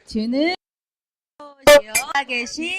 주는 계신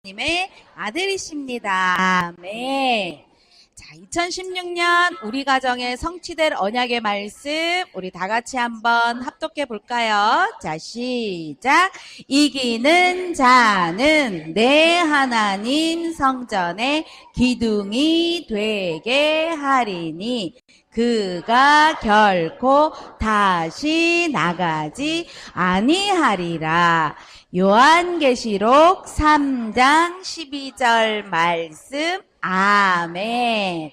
하나님의 아들이십니다. 아멘. 자, 2016년 우리 가정에 성취될 언약의 말씀 우리 다 같이 한번 합독해 볼까요? 자, 시작. 이기는 자는 내 하나님 성전의 기둥이 되게 하리니 그가 결코 다시 나가지 아니하리라. 요한계시록 3장 12절 말씀. 아멘.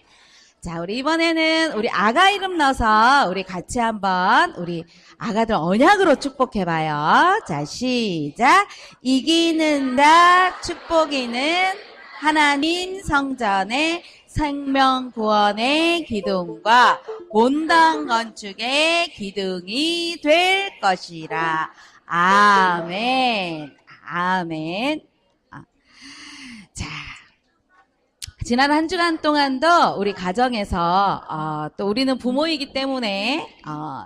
자, 우리 이번에는 우리 아가 이름 넣어서 우리 같이 한번 우리 아가들 언약으로 축복해봐요. 자, 시작. 이기는 자 축복이는 하나님 성전의 생명 구원의 기둥과 본당 건축의 기둥이 될 것이라. 아멘. 아멘. 자, 지난 한 주간 동안도 우리 가정에서 또 우리는 부모이기 때문에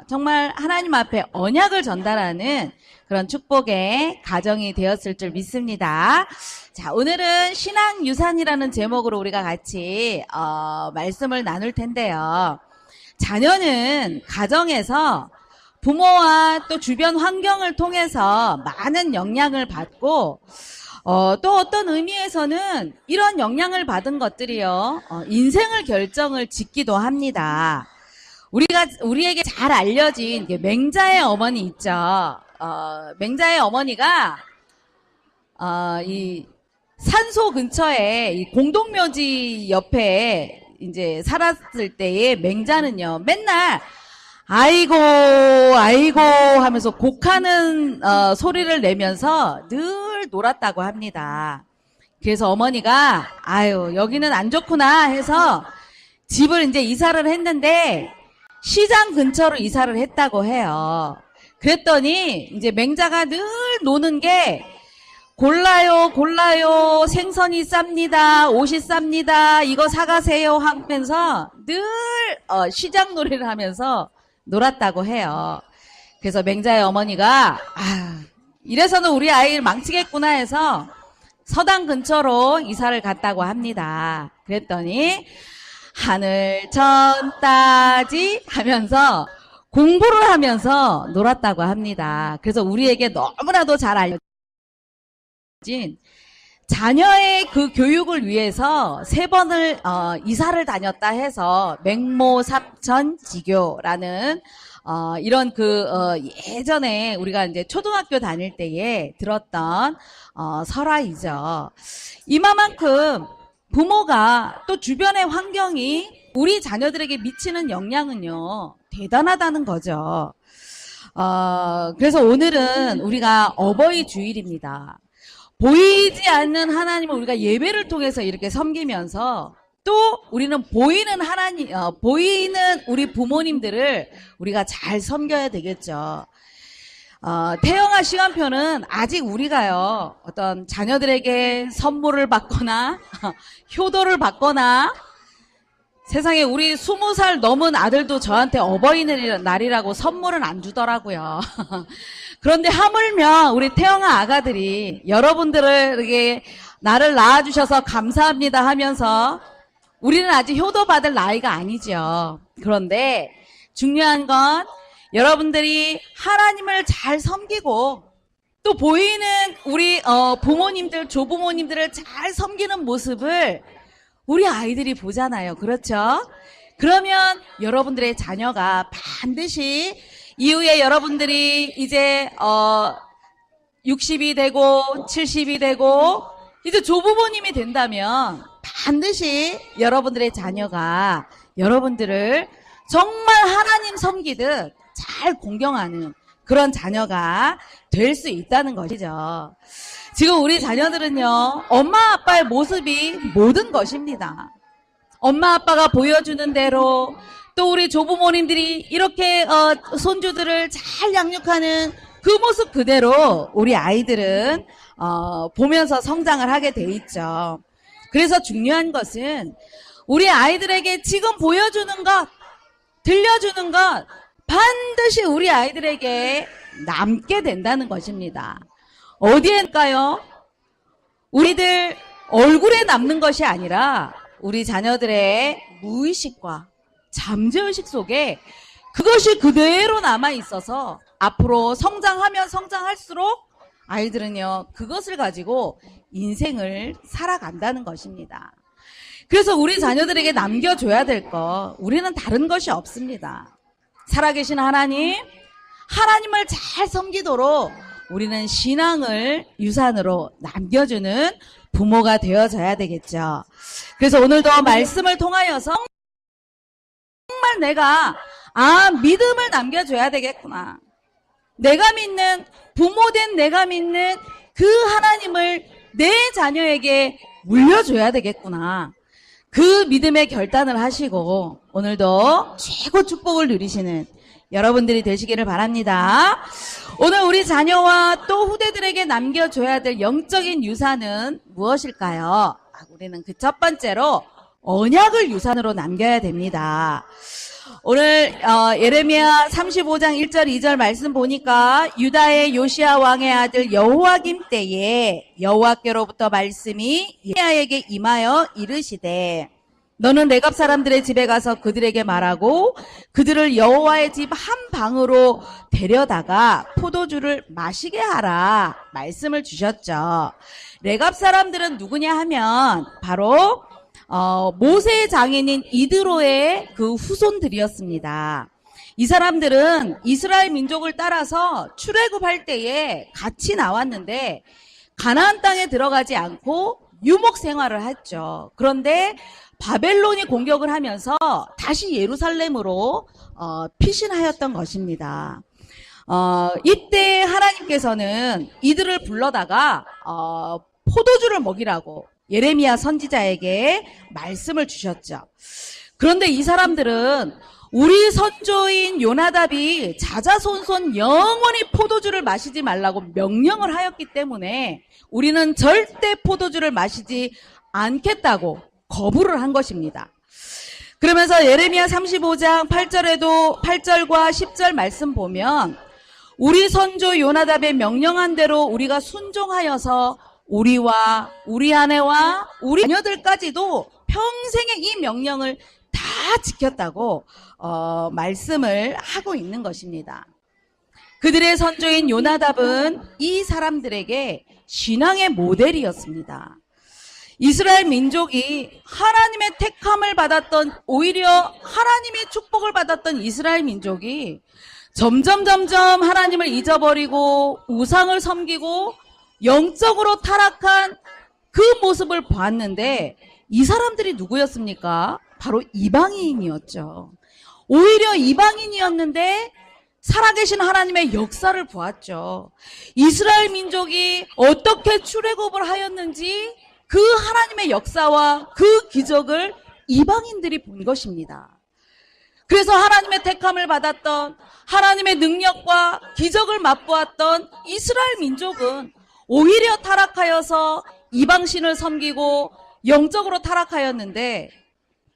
정말 하나님 앞에 언약을 전달하는 그런 축복의 가정이 되었을 줄 믿습니다. 자, 오늘은 신앙유산이라는 제목으로 우리가 같이 말씀을 나눌 텐데요. 자녀는 가정에서 부모와 또 주변 환경을 통해서 많은 영향을 받고 또 어떤 의미에서는 이런 영향을 받은 것들이요, 인생을 결정을 짓기도 합니다. 우리에게 잘 알려진 맹자의 어머니 있죠. 맹자의 어머니가 이 산소 근처에 이 공동묘지 옆에 이제 살았을 때의 맹자는요, 맨날 아이고 아이고 하면서 곡하는 소리를 내면서 늘 놀았다고 합니다. 그래서 어머니가 아유 여기는 안 좋구나 해서 집을 이제 이사를 했는데 시장 근처로 이사를 했다고 해요. 그랬더니 이제 맹자가 늘 노는 게 골라요 골라요 생선이 쌉니다 옷이 쌉니다 이거 사가세요 하면서 늘 시장 놀이를 하면서 놀았다고 해요. 그래서 맹자의 어머니가 이래서는 우리 아이를 망치겠구나 해서 서당 근처로 이사를 갔다고 합니다. 그랬더니 하늘 천 따지 하면서 공부를 하면서 놀았다고 합니다. 그래서 우리에게 너무나도 잘 알려진 자녀의 그 교육을 위해서 3번을 이사를 다녔다 해서 맹모삽천지교라는 이런 예전에 우리가 이제 초등학교 다닐 때에 들었던 설화이죠. 이만큼 부모가 또 주변의 환경이 우리 자녀들에게 미치는 영향은요 대단하다는 거죠. 그래서 오늘은 우리가 어버이 주일입니다. 보이지 않는 하나님을 우리가 예배를 통해서 이렇게 섬기면서 또 우리는 보이는 하나님, 보이는 우리 부모님들을 우리가 잘 섬겨야 되겠죠. 태영아 시간표는 아직 우리가요, 어떤 자녀들에게 선물을 받거나, 효도를 받거나, 세상에 우리 20살 넘은 아들도 저한테 어버이날이라고 선물은 안 주더라고요. 그런데 하물며 우리 태영아 아가들이 여러분들에게 나를 낳아주셔서 감사합니다 하면서 우리는 아직 효도받을 나이가 아니죠. 그런데 중요한 건 여러분들이 하나님을 잘 섬기고 또 보이는 우리 부모님들, 조부모님들을 잘 섬기는 모습을 우리 아이들이 보잖아요. 그렇죠? 그러면 여러분들의 자녀가 반드시 이후에 여러분들이 이제 60이 되고 70이 되고 이제 조부모님이 된다면 반드시 여러분들의 자녀가 여러분들을 정말 하나님 섬기듯 잘 공경하는 그런 자녀가 될 수 있다는 것이죠. 지금 우리 자녀들은요, 엄마 아빠의 모습이 모든 것입니다. 엄마 아빠가 보여주는 대로 또 우리 조부모님들이 이렇게 손주들을 잘 양육하는 그 모습 그대로 우리 아이들은 보면서 성장을 하게 돼 있죠. 그래서 중요한 것은 우리 아이들에게 지금 보여주는 것, 들려주는 것 반드시 우리 아이들에게 남게 된다는 것입니다. 어디에일까요? 우리들 얼굴에 남는 것이 아니라 우리 자녀들의 무의식과 잠재의식 속에 그것이 그대로 남아 있어서 앞으로 성장하면 성장할수록 아이들은요, 그것을 가지고 인생을 살아간다는 것입니다. 그래서 우리 자녀들에게 남겨줘야 될 거, 우리는 다른 것이 없습니다. 살아계신 하나님, 하나님을 잘 섬기도록 우리는 신앙을 유산으로 남겨주는 부모가 되어져야 되겠죠. 그래서 오늘도 말씀을 통하여서 정말 내가 믿음을 남겨줘야 되겠구나. 내가 믿는, 부모된 내가 믿는 그 하나님을 내 자녀에게 물려줘야 되겠구나. 그 믿음의 결단을 하시고 오늘도 최고 축복을 누리시는 여러분들이 되시기를 바랍니다. 오늘 우리 자녀와 또 후대들에게 남겨줘야 될 영적인 유산은 무엇일까요? 우리는 그 첫 번째로 언약을 유산으로 남겨야 됩니다. 오늘 예레미야 35장 1절 2절 말씀 보니까 유다의 요시야 왕의 아들 여호와김 때에 여호와께로부터 말씀이 예레미야에게 임하여 이르시되 너는 레갑 사람들의 집에 가서 그들에게 말하고 그들을 여호와의 집 한 방으로 데려다가 포도주를 마시게 하라 말씀을 주셨죠. 레갑 사람들은 누구냐 하면 바로 모세의 장인인 이드로의 그 후손들이었습니다. 이 사람들은 이스라엘 민족을 따라서 출애굽할 때에 같이 나왔는데 가나안 땅에 들어가지 않고 유목 생활을 했죠. 그런데 바벨론이 공격을 하면서 다시 예루살렘으로 피신하였던 것입니다. 이때 하나님께서는 이들을 불러다가 포도주를 먹이라고 예레미야 선지자에게 말씀을 주셨죠. 그런데 이 사람들은 우리 선조인 요나답이 자자손손 영원히 포도주를 마시지 말라고 명령을 하였기 때문에 우리는 절대 포도주를 마시지 않겠다고 거부를 한 것입니다. 그러면서 예레미야 35장 8절에도 8절과 10절 말씀 보면 우리 선조 요나답의 명령한 대로 우리가 순종하여서 우리와 우리 아내와 우리 자녀들까지도 평생의 이 명령을 다 지켰다고 말씀을 하고 있는 것입니다. 그들의 선조인 요나답은 이 사람들에게 신앙의 모델이었습니다. 이스라엘 민족이 하나님의 택함을 받았던, 오히려 하나님의 축복을 받았던 이스라엘 민족이 점점 하나님을 잊어버리고 우상을 섬기고 영적으로 타락한 그 모습을 보았는데 이 사람들이 누구였습니까? 바로 이방인이었죠. 오히려 이방인이었는데 살아계신 하나님의 역사를 보았죠. 이스라엘 민족이 어떻게 출애굽을 하였는지 그 하나님의 역사와 그 기적을 이방인들이 본 것입니다. 그래서 하나님의 택함을 받았던, 하나님의 능력과 기적을 맛보았던 이스라엘 민족은 오히려 타락하여서 이방신을 섬기고 영적으로 타락하였는데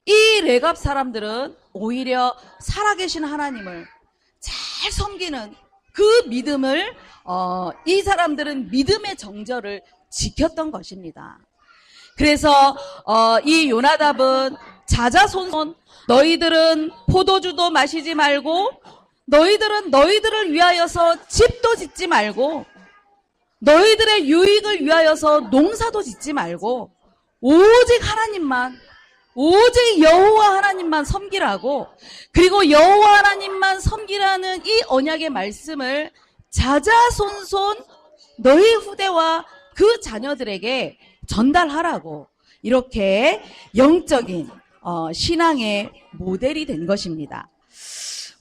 이 레갑 사람들은 오히려 살아계신 하나님을 잘 섬기는 그 믿음을 이 사람들은 믿음의 정절을 지켰던 것입니다. 그래서 이 요나답은 자자손손 너희들은 포도주도 마시지 말고 너희들은 너희들을 위하여서 집도 짓지 말고 너희들의 유익을 위하여서 농사도 짓지 말고 오직 하나님만, 오직 여호와 하나님만 섬기라고, 그리고 여호와 하나님만 섬기라는 이 언약의 말씀을 자자손손 너희 후대와 그 자녀들에게 전달하라고 이렇게 영적인 신앙의 모델이 된 것입니다.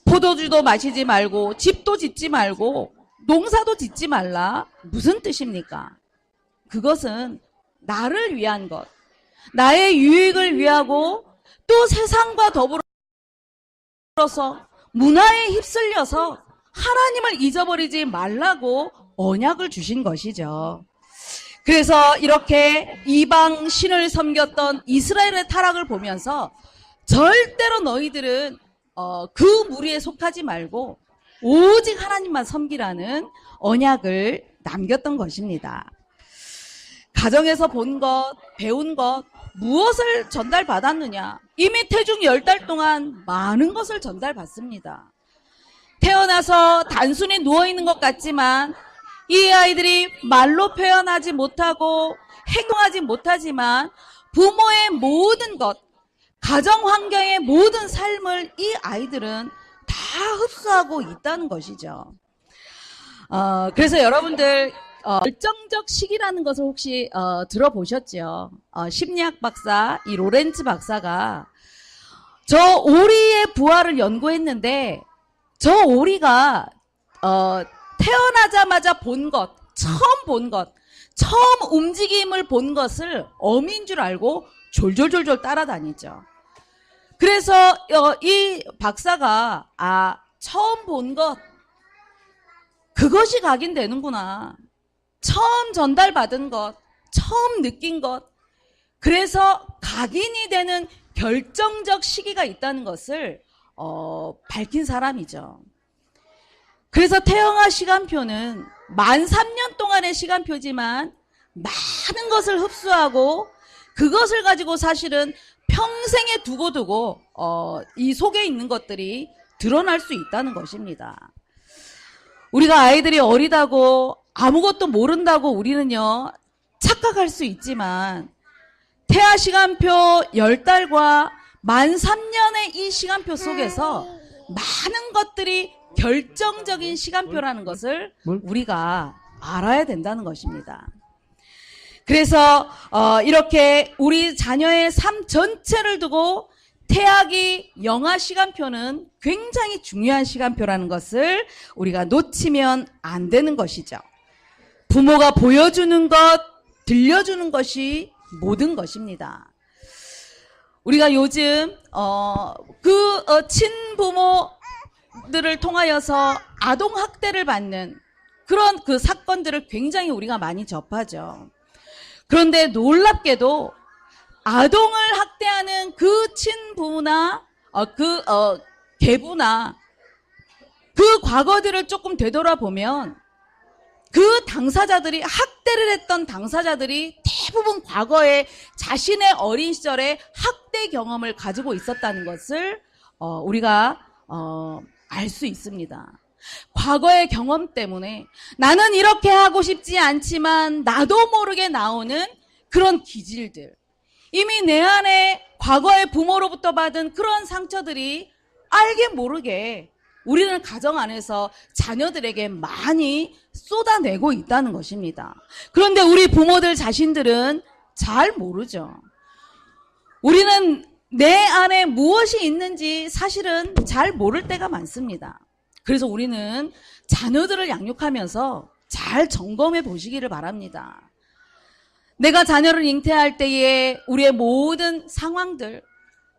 포도주도 마시지 말고 집도 짓지 말고 농사도 짓지 말라. 무슨 뜻입니까? 그것은 나를 위한 것, 나의 유익을 위하고 또 세상과 더불어서 문화에 휩쓸려서 하나님을 잊어버리지 말라고 언약을 주신 것이죠. 그래서 이렇게 이방 신을 섬겼던 이스라엘의 타락을 보면서 절대로 너희들은 그 무리에 속하지 말고 오직 하나님만 섬기라는 언약을 남겼던 것입니다. 가정에서 본 것, 배운 것, 무엇을 전달받았느냐? 이미 태중 10달 동안 많은 것을 전달받습니다. 태어나서 단순히 누워있는 것 같지만 이 아이들이 말로 표현하지 못하고 행동하지 못하지만 부모의 모든 것, 가정 환경의 모든 삶을 이 아이들은 다 흡수하고 있다는 것이죠. 그래서 여러분들 결정적 시기라는 것을 혹시 들어보셨죠? 심리학 박사 이 로렌츠 박사가 저 오리의 부활을 연구했는데 저 오리가 태어나자마자 본 것, 처음 본 것, 처음 움직임을 본 것을 어미인 줄 알고 졸졸졸졸 따라다니죠. 그래서 이 박사가 처음 본 것, 그것이 각인되는구나. 처음 전달받은 것, 처음 느낀 것, 그래서 각인이 되는 결정적 시기가 있다는 것을 밝힌 사람이죠. 그래서 태영아 시간표는 만 3년 동안의 시간표지만 많은 것을 흡수하고 그것을 가지고 사실은 평생에 두고 이 속에 있는 것들이 드러날 수 있다는 것입니다. 우리가 아이들이 어리다고 아무것도 모른다고 우리는요 착각할 수 있지만 태아 시간표 10달과 만 3년의 이 시간표 속에서 많은 것들이 결정적인 시간표라는 것을 우리가 알아야 된다는 것입니다. 그래서 이렇게 우리 자녀의 삶 전체를 두고 태아기 영아 시간표는 굉장히 중요한 시간표라는 것을 우리가 놓치면 안 되는 것이죠. 부모가 보여주는 것, 들려주는 것이 모든 것입니다. 우리가 요즘 친부모들을 통하여서 아동 학대를 받는 그런 그 사건들을 굉장히 우리가 많이 접하죠. 그런데 놀랍게도 아동을 학대하는 그 친부나 계부나 그 과거들을 조금 되돌아보면 그 당사자들이 학대를 했던 당사자들이 대부분 과거에 자신의 어린 시절에 학대 경험을 가지고 있었다는 것을 우리가 알 수 있습니다. 과거의 경험 때문에 나는 이렇게 하고 싶지 않지만 나도 모르게 나오는 그런 기질들, 이미 내 안에 과거의 부모로부터 받은 그런 상처들이 알게 모르게 우리는 가정 안에서 자녀들에게 많이 쏟아내고 있다는 것입니다. 그런데 우리 부모들 자신들은 잘 모르죠. 우리는 내 안에 무엇이 있는지 사실은 잘 모를 때가 많습니다. 그래서 우리는 자녀들을 양육하면서 잘 점검해 보시기를 바랍니다. 내가 자녀를 잉태할 때에 우리의 모든 상황들,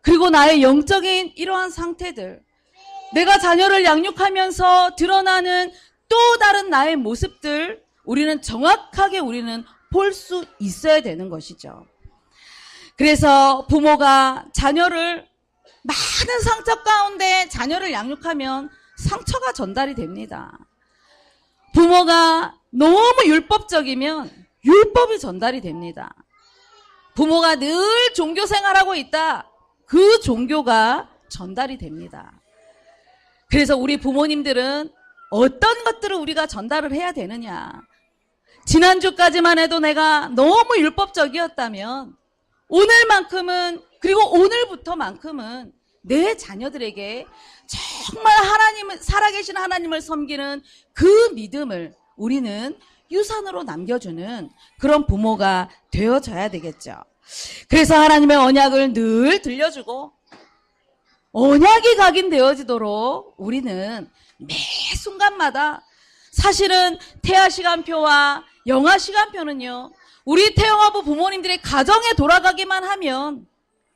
그리고 나의 영적인 이러한 상태들, 내가 자녀를 양육하면서 드러나는 또 다른 나의 모습들, 우리는 정확하게 볼 수 있어야 되는 것이죠. 그래서 부모가 자녀를 많은 상처 가운데 자녀를 양육하면 상처가 전달이 됩니다. 부모가 너무 율법적이면 율법이 전달이 됩니다. 부모가 늘 종교 생활하고 있다, 그 종교가 전달이 됩니다. 그래서 우리 부모님들은 어떤 것들을 우리가 전달을 해야 되느냐. 지난주까지만 해도 내가 너무 율법적이었다면 오늘만큼은, 그리고 오늘부터만큼은 내 자녀들에게 정말 살아계신 하나님을 섬기는 그 믿음을 우리는 유산으로 남겨주는 그런 부모가 되어져야 되겠죠. 그래서 하나님의 언약을 늘 들려주고 언약이 각인되어지도록 우리는 매 순간마다, 사실은 태아 시간표와 영아 시간표는요, 우리 태영아부 부모님들이 가정에 돌아가기만 하면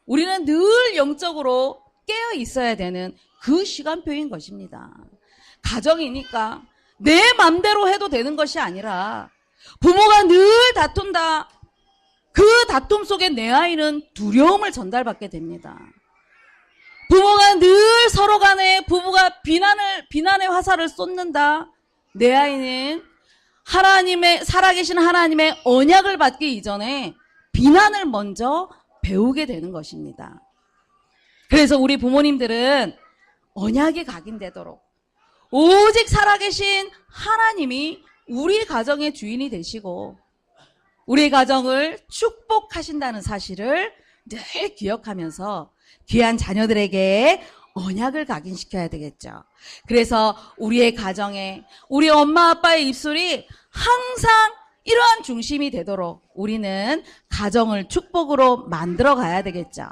우리는 늘 영적으로 깨어 있어야 되는 그 시간표인 것입니다. 가정이니까 내 맘대로 해도 되는 것이 아니라 부모가 늘 다툰다, 그 다툼 속에 내 아이는 두려움을 전달받게 됩니다. 부모가 늘 서로 간에 부부가 비난의 화살을 쏟는다. 내 아이는 살아계신 하나님의 언약을 받기 이전에 비난을 먼저 배우게 되는 것입니다. 그래서 우리 부모님들은 언약이 각인되도록 오직 살아계신 하나님이 우리 가정의 주인이 되시고 우리 가정을 축복하신다는 사실을 늘 기억하면서 귀한 자녀들에게 언약을 각인시켜야 되겠죠. 그래서 우리의 가정에 우리 엄마 아빠의 입술이 항상 이러한 중심이 되도록 우리는 가정을 축복으로 만들어 가야 되겠죠.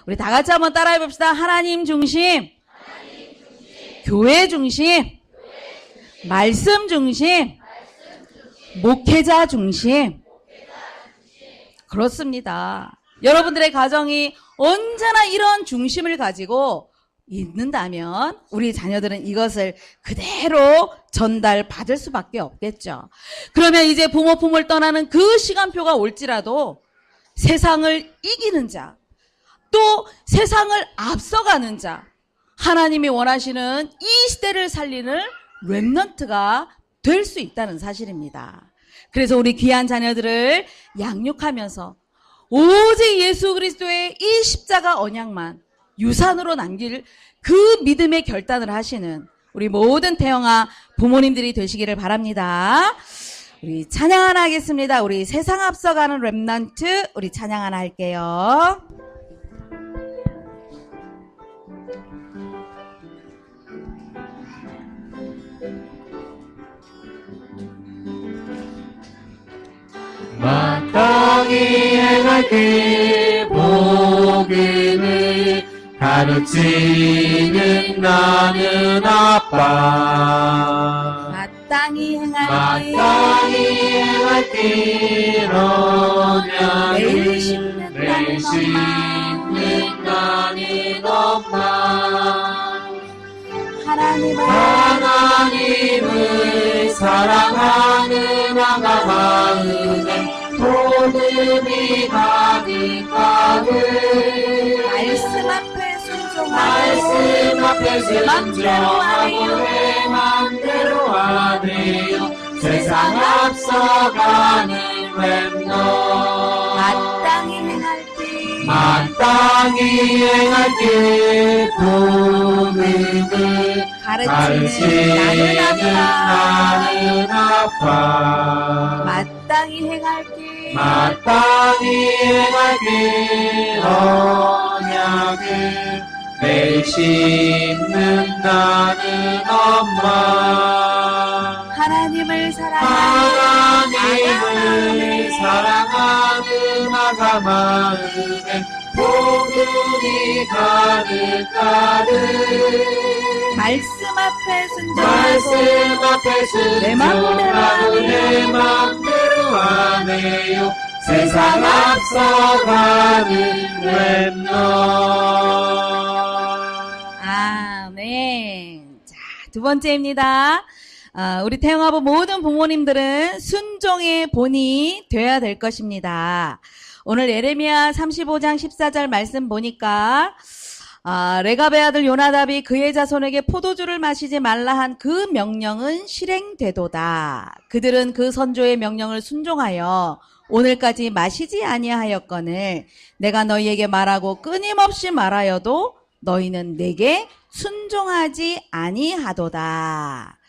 우리 다 같이 한번 따라해 봅시다. 하나님 중심, 교회 중심, 말씀 중심, 목회자 중심. 그렇습니다. 여러분들의 가정이 언제나 이런 중심을 가지고 있는다면 우리 자녀들은 이것을 그대로 전달받을 수밖에 없겠죠. 그러면 이제 부모 품을 떠나는 그 시간표가 올지라도 세상을 이기는 자, 또 세상을 앞서가는 자, 하나님이 원하시는 이 시대를 살리는 렘넌트가 될 수 있다는 사실입니다. 그래서 우리 귀한 자녀들을 양육하면서 오직 예수 그리스도의 이 십자가 언약만 유산으로 남길 그 믿음의 결단을 하시는 우리 모든 태영아 부모님들이 되시기를 바랍니다. 우리 찬양 하나 하겠습니다. 우리 세상 앞서가는 렘넌트 우리 찬양 하나 할게요. 마땅히 행할 그 복음을 가르치는 나는 아빠. 마땅히 행할 길 언약을 매일 심는 나는 엄마. 하나님을 사랑하는 아가 마음에 복음이 가득하고 말씀 앞에 순종하고 내 맘대로 하네요. 세상 앞서가는 렘넌트 마땅히 행할 길 복음을 가르치는 나는 아빠. 마땅히 행할 길 언약을 매일 심는 나는 엄마. 하나님을 사랑하는 아가 마음에 복음이 가득하듯 말씀 앞에 순종하고 내 맘대로 하네요. 세상 앞서가는 렘넌트. 아멘. 자, 두 번째입니다. 우리 태영아부 모든 부모님들은 순종의 본이 되어야 될 것입니다. 오늘 예레미야 35장 14절 말씀 보니까 레갑의 아들 요나답이 그의 자손에게 포도주를 마시지 말라 한 그 명령은 실행되도다. 그들은 그 선조의 명령을 순종하여 오늘까지 마시지 아니하였거늘 내가 너희에게 말하고 끊임없이 말하여도 너희는 내게 순종하지 아니하도다.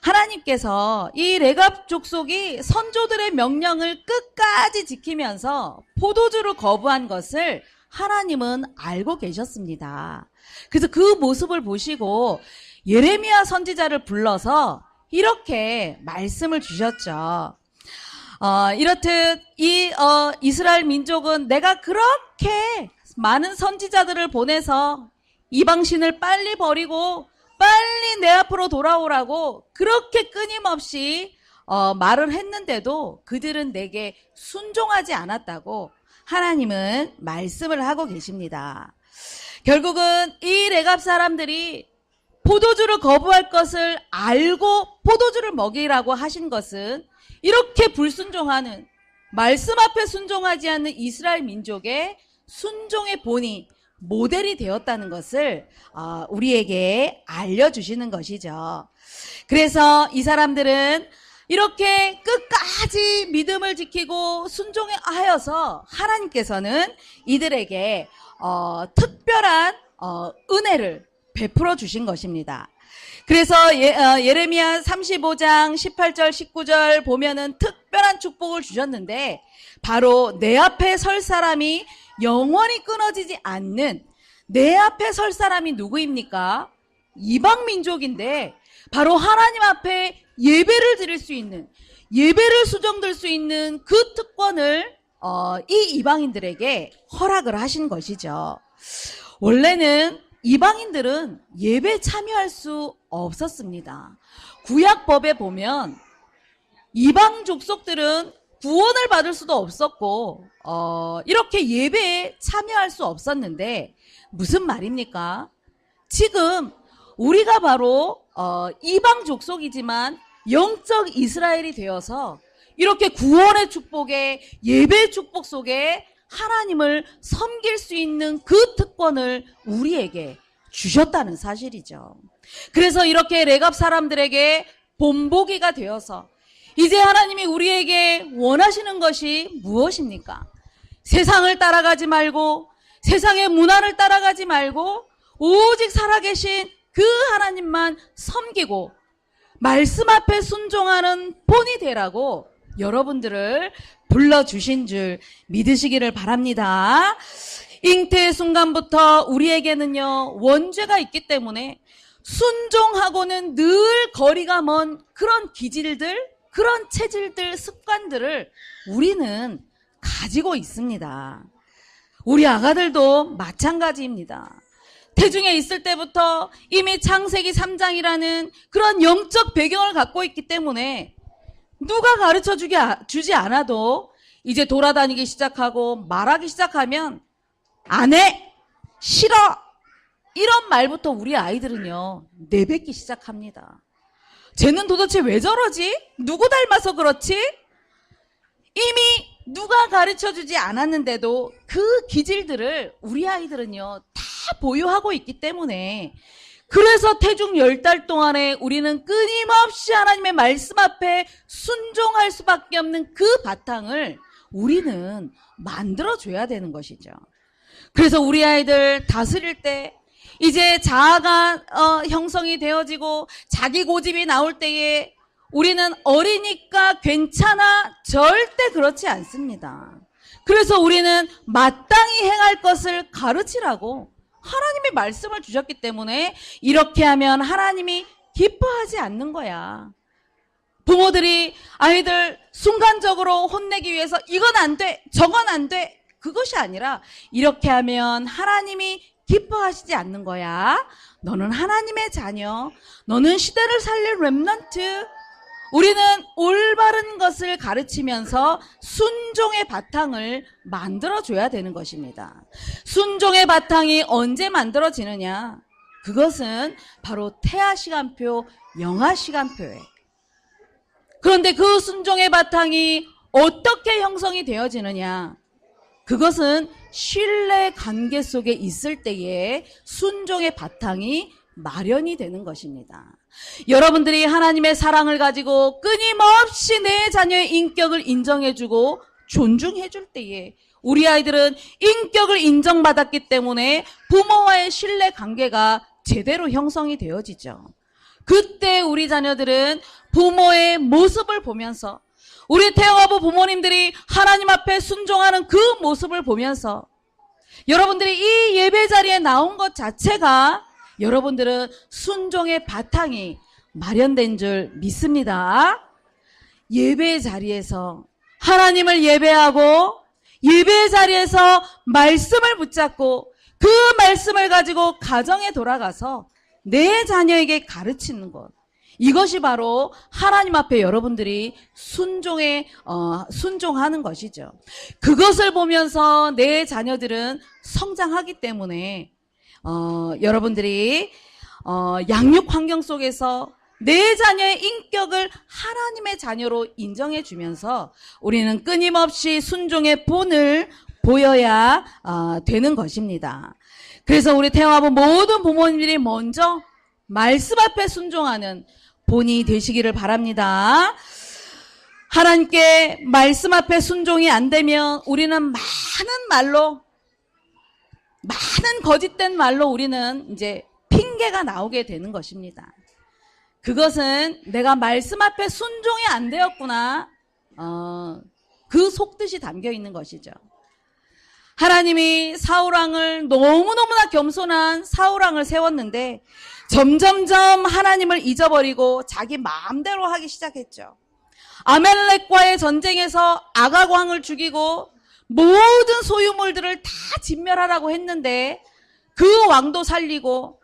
하나님께서 이 레갑 족속이 선조들의 명령을 끝까지 지키면서 포도주를 거부한 것을 하나님은 알고 계셨습니다. 그래서 그 모습을 보시고 예레미야 선지자를 불러서 이렇게 말씀을 주셨죠. 이렇듯 이스라엘 민족은 내가 그렇게 많은 선지자들을 보내서 이방신을 빨리 버리고 빨리 내 앞으로 돌아오라고 그렇게 끊임없이 말을 했는데도 그들은 내게 순종하지 않았다고 하나님은 말씀을 하고 계십니다. 결국은 이 레갑 사람들이 포도주를 거부할 것을 알고 포도주를 먹이라고 하신 것은 이렇게 불순종하는 말씀 앞에 순종하지 않는 이스라엘 민족의 순종의 본이 모델이 되었다는 것을 우리에게 알려주시는 것이죠. 그래서 이 사람들은 이렇게 끝까지 믿음을 지키고 순종하여서 하나님께서는 이들에게 특별한 은혜를 베풀어 주신 것입니다. 그래서 예레미야 35장 18절 19절 보면은 특별한 축복을 주셨는데, 바로 내 앞에 설 사람이 영원히 끊어지지 않는, 내 앞에 설 사람이 누구입니까? 이방 민족인데 바로 하나님 앞에 예배를 드릴 수 있는, 예배를 수정될 수 있는 그 특권을 이 이방인들에게 허락을 하신 것이죠. 원래는 이방인들은 예배 참여할 수 없었습니다. 구약법에 보면 이방 족속들은 구원을 받을 수도 없었고 이렇게 예배에 참여할 수 없었는데, 무슨 말입니까? 지금 우리가 바로 이방 족속이지만 영적 이스라엘이 되어서 이렇게 구원의 축복에, 예배의 축복 속에 하나님을 섬길 수 있는 그 특권을 우리에게 주셨다는 사실이죠. 그래서 이렇게 레갑 사람들에게 본보기가 되어서 이제 하나님이 우리에게 원하시는 것이 무엇입니까? 세상을 따라가지 말고, 세상의 문화를 따라가지 말고, 오직 살아계신 그 하나님만 섬기고 말씀 앞에 순종하는 본이 되라고 여러분들을 불러주신 줄 믿으시기를 바랍니다. 잉태의 순간부터 우리에게는요, 원죄가 있기 때문에 순종하고는 늘 거리가 먼 그런 기질들, 그런 체질들, 습관들을 우리는 가지고 있습니다. 우리 아가들도 마찬가지입니다. 태중에 있을 때부터 이미 창세기 3장이라는 그런 영적 배경을 갖고 있기 때문에 누가 가르쳐 주지 않아도 이제 돌아다니기 시작하고 말하기 시작하면 안 해, 싫어, 이런 말부터 우리 아이들은요 내뱉기 시작합니다. 쟤는 도대체 왜 저러지? 누구 닮아서 그렇지? 이미 누가 가르쳐주지 않았는데도 그 기질들을 우리 아이들은요 다 보유하고 있기 때문에, 그래서 태중 10달 동안에 우리는 끊임없이 하나님의 말씀 앞에 순종할 수밖에 없는 그 바탕을 우리는 만들어줘야 되는 것이죠. 그래서 우리 아이들 다스릴 때 이제 자아가 형성이 되어지고 자기 고집이 나올 때에 우리는 어리니까 괜찮아, 절대 그렇지 않습니다. 그래서 우리는 마땅히 행할 것을 가르치라고 하나님의 말씀을 주셨기 때문에 이렇게 하면 하나님이 기뻐하지 않는 거야. 부모들이 아이들 순간적으로 혼내기 위해서 이건 안 돼, 저건 안 돼, 그것이 아니라 이렇게 하면 하나님이 기뻐하시지 않는 거야. 너는 하나님의 자녀, 너는 시대를 살릴 렘넌트. 우리는 올바른 것을 가르치면서 순종의 바탕을 만들어줘야 되는 것입니다. 순종의 바탕이 언제 만들어지느냐? 그것은 바로 태아 시간표, 영아 시간표에. 그런데 그 순종의 바탕이 어떻게 형성이 되어지느냐? 그것은 신뢰 관계 속에 있을 때에 순종의 바탕이 마련이 되는 것입니다. 여러분들이 하나님의 사랑을 가지고 끊임없이 내 자녀의 인격을 인정해주고 존중해줄 때에 우리 아이들은 인격을 인정받았기 때문에 부모와의 신뢰 관계가 제대로 형성이 되어지죠. 그때 우리 자녀들은 부모의 모습을 보면서, 우리 태영아부 부모님들이 하나님 앞에 순종하는 그 모습을 보면서 여러분들이 이 예배 자리에 나온 것 자체가 여러분들은 순종의 바탕이 마련된 줄 믿습니다. 예배 자리에서 하나님을 예배하고 예배 자리에서 말씀을 붙잡고 그 말씀을 가지고 가정에 돌아가서 내 자녀에게 가르치는 것, 이것이 바로 하나님 앞에 여러분들이 순종하는 것이죠. 그것을 보면서 내 자녀들은 성장하기 때문에 여러분들이 양육 환경 속에서 내 자녀의 인격을 하나님의 자녀로 인정해 주면서 우리는 끊임없이 순종의 본을 보여야 되는 것입니다. 그래서 우리 태영아부 모든 부모님들이 먼저 말씀 앞에 순종하는 본이 되시기를 바랍니다. 하나님께 말씀 앞에 순종이 안 되면 우리는 많은 거짓된 말로 우리는 이제 핑계가 나오게 되는 것입니다. 그것은 내가 말씀 앞에 순종이 안 되었구나. 그 속뜻이 담겨 있는 것이죠. 하나님이 사울왕을 너무너무나 겸손한 사울왕을 세웠는데 점점점 하나님을 잊어버리고 자기 마음대로 하기 시작했죠. 아멜렉과의 전쟁에서 아각 왕을 죽이고 모든 소유물들을 다 진멸하라고 했는데 그 왕도 살리고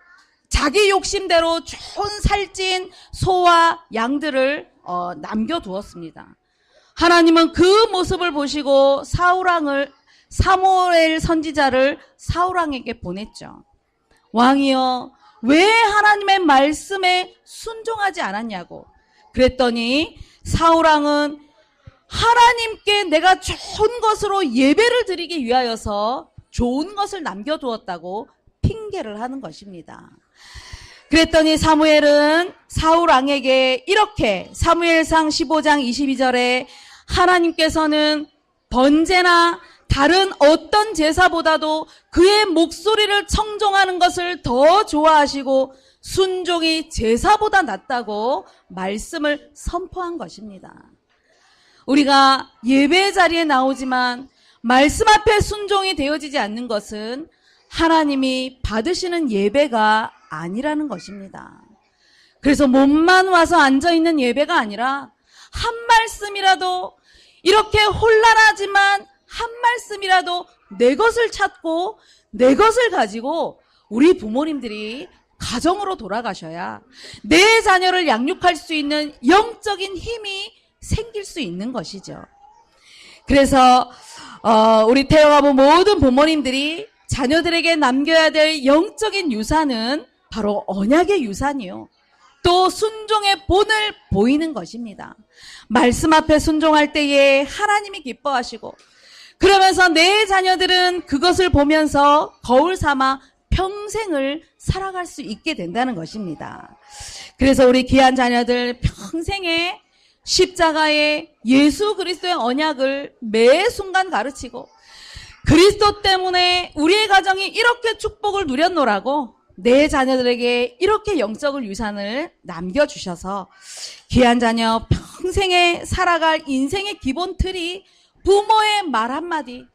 자기 욕심대로 좋은 살찐 소와 양들을 남겨두었습니다. 하나님은 그 모습을 보시고 사무엘 선지자를 사울왕에게 보냈죠. 왕이여, 왜 하나님의 말씀에 순종하지 않았냐고. 그랬더니 사울왕은 하나님께 내가 좋은 것으로 예배를 드리기 위하여서 좋은 것을 남겨두었다고 핑계를 하는 것입니다. 그랬더니 사무엘은 사울왕에게 이렇게 사무엘상 15장 22절에 하나님께서는 번제나 다른 어떤 제사보다도 그의 목소리를 청종하는 것을 더 좋아하시고 순종이 제사보다 낫다고 말씀을 선포한 것입니다. 우리가 예배 자리에 나오지만 말씀 앞에 순종이 되어지지 않는 것은 하나님이 받으시는 예배가 아니라는 것입니다. 그래서 몸만 와서 앉아있는 예배가 아니라 한 말씀이라도 이렇게 혼란하지만 한 말씀이라도 내 것을 찾고 내 것을 가지고 우리 부모님들이 가정으로 돌아가셔야 내 자녀를 양육할 수 있는 영적인 힘이 생길 수 있는 것이죠. 그래서 우리 태영아부 모든 부모님들이 자녀들에게 남겨야 될 영적인 유산은 바로 언약의 유산이요. 또 순종의 본을 보이는 것입니다. 말씀 앞에 순종할 때에 하나님이 기뻐하시고 그러면서 내 자녀들은 그것을 보면서 거울 삼아 평생을 살아갈 수 있게 된다는 것입니다. 그래서 우리 귀한 자녀들 평생에 십자가의 예수 그리스도의 언약을 매 순간 가르치고 그리스도 때문에 우리의 가정이 이렇게 축복을 누렸노라고 내 자녀들에게 이렇게 영적인 유산을 남겨주셔서 귀한 자녀 평생에 살아갈 인생의 기본 틀이 부모의 말 한마디,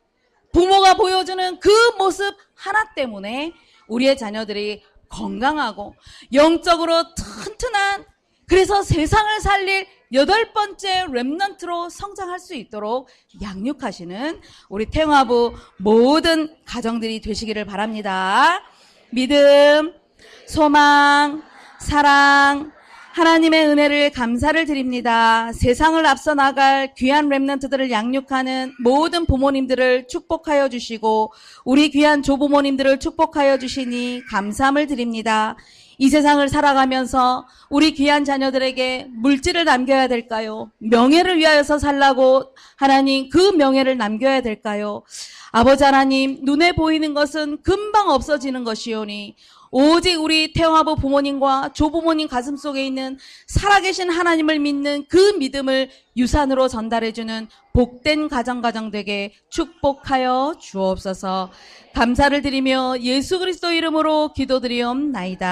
부모가 보여주는 그 모습 하나 때문에 우리의 자녀들이 건강하고 영적으로 튼튼한, 그래서 세상을 살릴 8번째 렘넌트로 성장할 수 있도록 양육하시는 우리 태영아부 모든 가정들이 되시기를 바랍니다. 믿음, 소망, 사랑, 하나님의 은혜를 감사를 드립니다. 세상을 앞서 나갈 귀한 렘넌트들을 양육하는 모든 부모님들을 축복하여 주시고 우리 귀한 조부모님들을 축복하여 주시니 감사함을 드립니다. 이 세상을 살아가면서 우리 귀한 자녀들에게 물질을 남겨야 될까요? 명예를 위하여서 살라고 하나님 그 명예를 남겨야 될까요? 아버지 하나님, 눈에 보이는 것은 금방 없어지는 것이오니 오직 우리 태영아부 부모님과 조부모님 가슴 속에 있는 살아계신 하나님을 믿는 그 믿음을 유산으로 전달해주는 복된 가정 되게 축복하여 주옵소서. 감사를 드리며 예수 그리스도 이름으로 기도드리옵나이다.